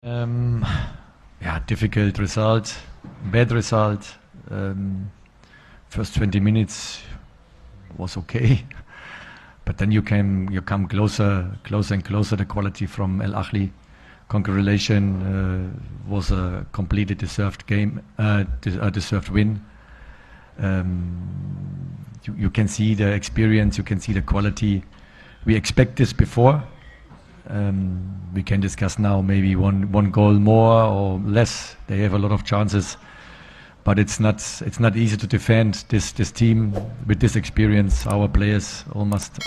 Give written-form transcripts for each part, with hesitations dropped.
Yeah, difficult result, bad result. First 20 minutes was okay, but then you come closer and closer. The quality from El Ahly, congratulations, was a completely deserved game, deserved win. You can see the experience, you can see the quality. We expect this before. We can discuss now maybe one goal more or less. They have a lot of chances, but it's not easy to defend this team with this experience. Our players, almost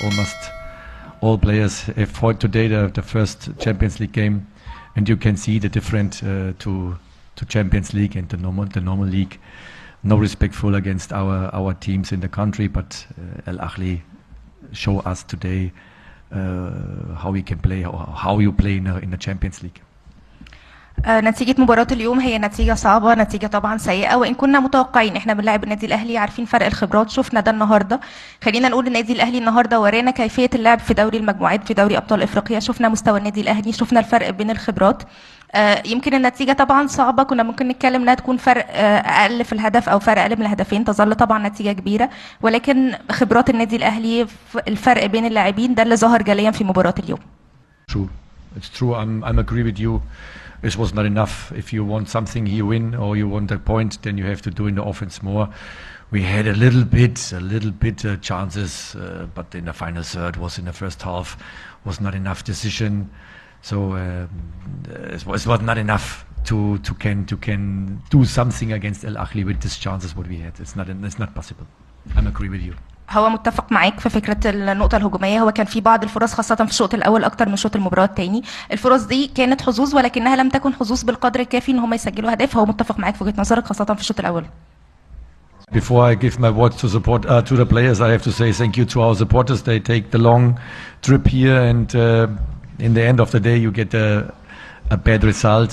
all players, have fought today the first Champions League game, and you can see the difference to Champions League and the normal league. No respectful against our teams in the country, but El Ahly show us today how we can play, how you play in the Champions League. نتيجة مباراة اليوم هي نتيجة صعبة، نتيجة طبعا سيئة، وإن كنا متوقعين احنا بنلعب النادي الأهلي عارفين فرق الخبرات، شفنا ده النهارده. خلينا نقول النادي الأهلي النهارده ورانا كيفية اللعب في دوري المجموعات في دوري أبطال إفريقيا، شفنا مستوى النادي الأهلي، شفنا الفرق بين الخبرات. يمكن النتيجة طبعا صعبة، كنا ممكن نتكلم انها تكون فرق أقل في الهدف أو فرق أقل من الهدفين، تظل طبعا نتيجة كبيرة، ولكن خبرات النادي الأهلي الفرق بين اللاعبين ده اللي ظهر جليا في مباراة اليوم. True, it's true. I'm agree with you. It was not enough. If you want something here win or you want a point, then you have to do in the offense more. We had a little bit chances, but in the final third was in the first half was not enough decision. So it was not enough to can do something against El Ahly with these chances what we had. It's not possible. I'm agree with you. هو متفق معاك في فكره النقطه الهجوميه، هو كان في بعض الفرص خاصه في الشوط الاول اكتر من شوط المباراه الثاني، الفرص دي كانت حظوظ ولكنها لم تكن حظوظ بالقدر الكافي ان هم يسجلوا اهداف. هو متفق معاك في وجهه نظرك خاصه في الشوط الاول. Before I give my words to support to the players, I have to say thank you to our supporters. They take the long trip here, and in the end of the day, you get a bad result.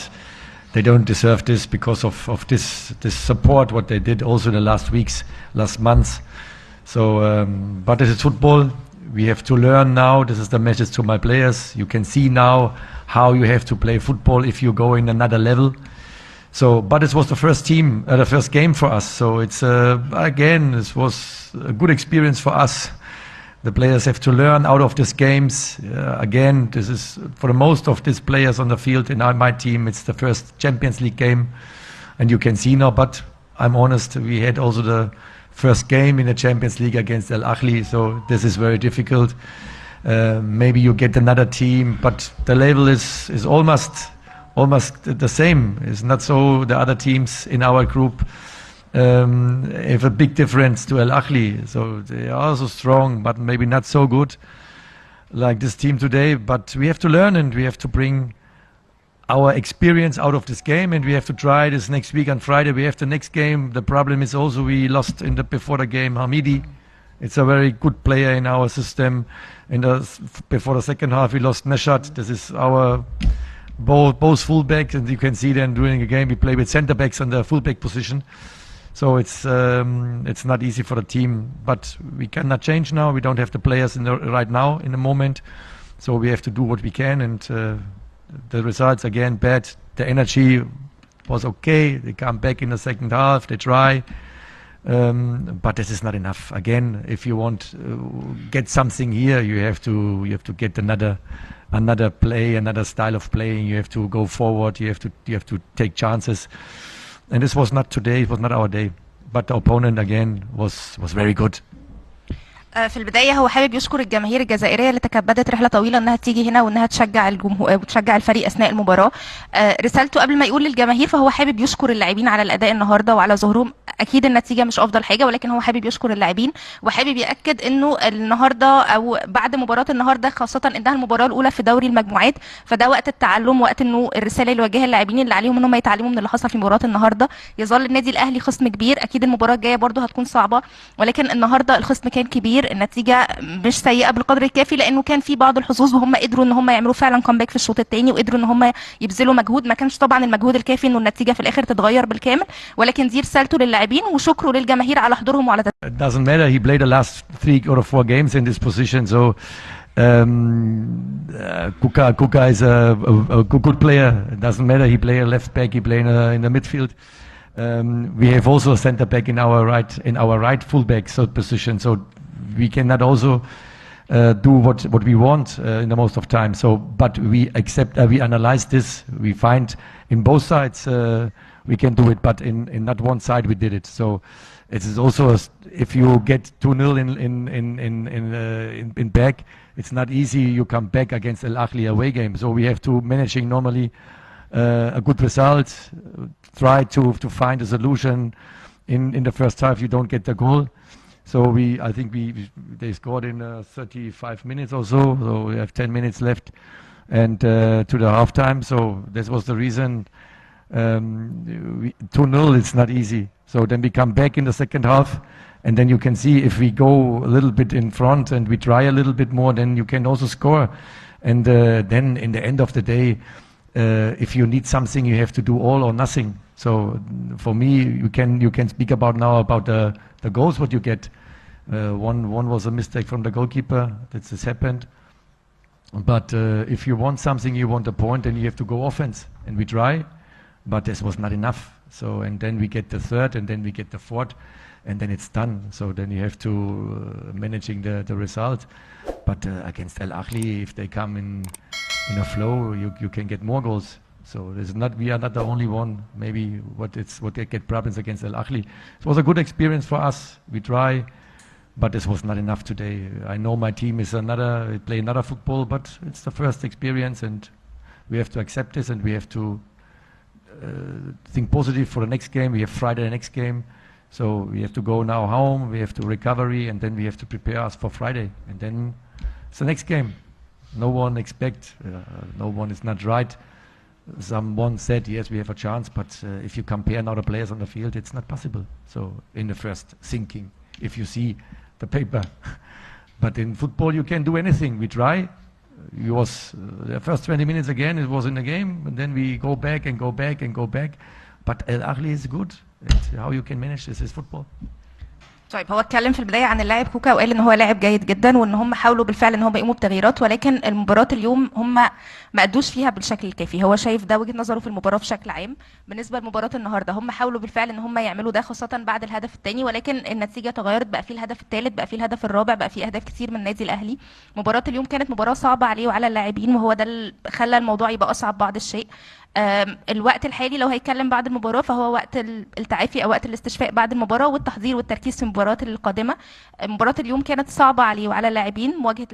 They don't deserve this because of this support what they did also in the last weeks, last months. So, but this is football. We have to learn now. This is the message to my players. You can see now how you have to play football if you go in another level. So, but it was the first game for us. So it's again, this was a good experience for us. The players have to learn out of these games. Again, this is for the most of these players on the field in my team. It's the first Champions League game, and you can see now. But I'm honest, we had also the first game in the Champions League against El Ahly, so this is very difficult. Maybe you get another team, but the level is almost the same. It's not so. The other teams in our group have a big difference to El Ahly, so they are also strong, but maybe not so good like this team today. But we have to learn, and we have to bring our experience out of this game, and we have to try this next week on Friday. We have the next game. The problem is also we lost before the game Hamidi. It's a very good player in our system. Before the second half we lost Neshat. This is our both fullbacks, and you can see then during the game we play with centre backs on the fullback position. So it's not easy for the team, but we cannot change now. We don't have the players right now in the moment, so we have to do what we can. And the results again bad. The energy was okay. They come back in the second half. They try, but this is not enough. Again, if you want get something here, you have to get another play, another style of playing. You have to go forward. You have to take chances. And this was not today. It was not our day. But the opponent again was very good. في البدايه هو حابب يشكر الجماهير الجزائريه اللي تكبدت رحله طويله انها تيجي هنا وانها تشجع الجمهور وتشجع الفريق اثناء المباراه. رسالته قبل ما يقول للجماهير فهو حابب يشكر اللاعبين على الاداء النهارده وعلى ظهورهم. اكيد النتيجه مش افضل حاجه، ولكن هو حابب يشكر اللاعبين وحابب ياكد انه النهارده او بعد مباراه النهارده خاصه انها المباراه الاولى في دوري المجموعات، فده وقت التعلم، وقت انه الرساله اللي وجهها اللاعبين اللي عليهم انهم يتعلموا من اللي حصل في مباراه النهارده. يظل النادي الاهلي خصم كبير، اكيد المباراه الجايه برده هتكون صعبه، ولكن النهارده الخصم كان كبير. النتيجه مش سيئه بالقدر الكافي لانه كان في بعض الحظوظ، وهم قدروا ان هم يعملوا فعلا كومباك في الشوط الثاني، وقدروا ان هم يبذلوا مجهود. ما كانش طبعا المجهود الكافي انه النتيجه في الاخر تتغير بالكامل، ولكن دي رسالته للاعبين وشكره للجماهير على حضورهم وعلى It doesn't matter. He played the last 3 or 4 games in this position, so Kuka is a good player. It doesn't matter. He play a left back. He play in the midfield. We have also a center back in our right full back position. So we cannot also do what we want in the most of time. So, but we accept. We analyze this. We find in both sides we can do it, but in not one side we did it. So it is also if you get 2-0 in back, it's not easy. You come back against Al Ahly away game. So we have to managing normally a good result. Try to find a solution in the first half. You don't get the goal. So I think they scored in 35 minutes or so. So we have 10 minutes left, and to the halftime. So this was the reason. 2-0, it's not easy. So then we come back in the second half, and then you can see if we go a little bit in front and we try a little bit more, then you can also score. And then in the end of the day, if you need something, you have to do all or nothing. So for me, you can speak about now about the goals what you get. One was a mistake from the goalkeeper. This has happened. But if you want something, you want a point, then you have to go offense. And we try, but this was not enough. So and then we get the third, and then we get the fourth, and then it's done. So then you have to managing the result. But against Al Ahly, if they come in a flow, you can get more goals. So we are not the only one. Maybe what they get problems against Al Ahly. It was a good experience for us. We try, but this was not enough today. I know my team is play another football, but it's the first experience, and we have to accept this, and we have to think positive for the next game. We have Friday the next game, so we have to go now home. We have to recovery, and then we have to prepare us for Friday, and then it's the next game. No one expect. No one is not right. Someone said yes, we have a chance, but if you compare now the players on the field, it's not possible. So in the first thinking, if you see the paper, but in football you can do anything. We try. It was the first 20 minutes again. It was in the game, and then we go back and go back and go back. But Al Ahly is good. It's how you can manage this is football. طيب هو اتكلم في البدايه عن اللاعب كوكا وقال ان هو لاعب جيد جدا وان هم حاولوا بالفعل ان هم يقوموا بتغييرات، ولكن المباراه اليوم هم ما ادوش فيها بالشكل الكافي. هو شايف ده وجهه نظره في المباراه بشكل عام. بالنسبه لمباراه النهارده هم حاولوا بالفعل ان هم يعملوا ده خاصه بعد الهدف الثاني، ولكن النتيجه تغيرت. بقى في الهدف الثالث، بقى في الهدف الرابع، بقى في اهداف كتير من النادي الاهلي. مباراه اليوم كانت مباراه صعبه عليه وعلى اللاعبين، وهو ده اللي خلى الموضوع يبقى اصعب بعض الشيء. الوقت الحالي لو هيتكلم بعد المباراة فهو وقت التعافي أو وقت الاستشفاء بعد المباراة والتحضير والتركيز في المباريات القادمة. مباراة اليوم كانت صعبة عليه وعلى اللاعبين. مواجهة